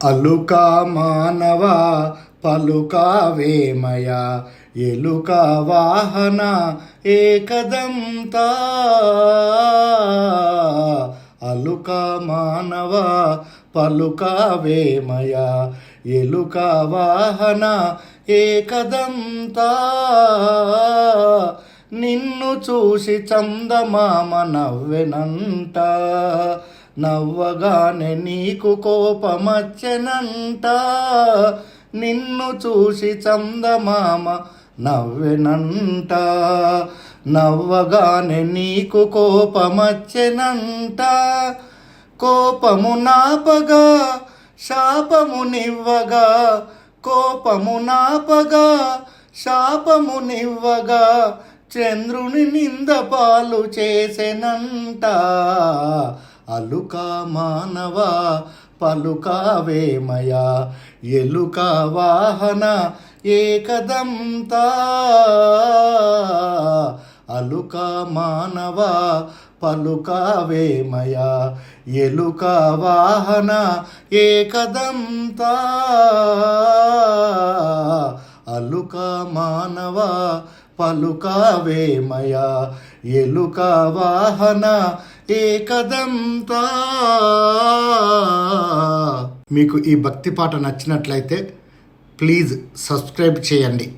అలుక మానవ పలుకావేమయ ఎలుక వాహన ఏకదంత అలుక మానవ పలుకావేమయ ఎలుక వాహన ఏకదంత నిన్ను చూసి చందమామ నవ్వెనంట నవ్వగానే నీకు కోపమచ్చెనంట నిన్ను చూసి చందమామ నవ్వెనంట నవ్వగానే నీకు కోపమచ్చెనంట కోపము నాపగా శాపమునివ్వగా కోపము నాపగా శాపమునివ్వగా చంద్రుని నింద పాలు చేసెనంట అలుక మానవ పలుకావేమయ ఎలుక వాహన ఏకదంత అలుక మానవ పలుకావేమయ ఎలుక వాహన ఏకదంత అలుక మానవ పలుకావేమయ ఎలుక వాహన ఏకదంత. మీకు ఈ భక్తి పాట నచ్చినట్లయితే ప్లీజ్ సబ్స్క్రైబ్ చేయండి.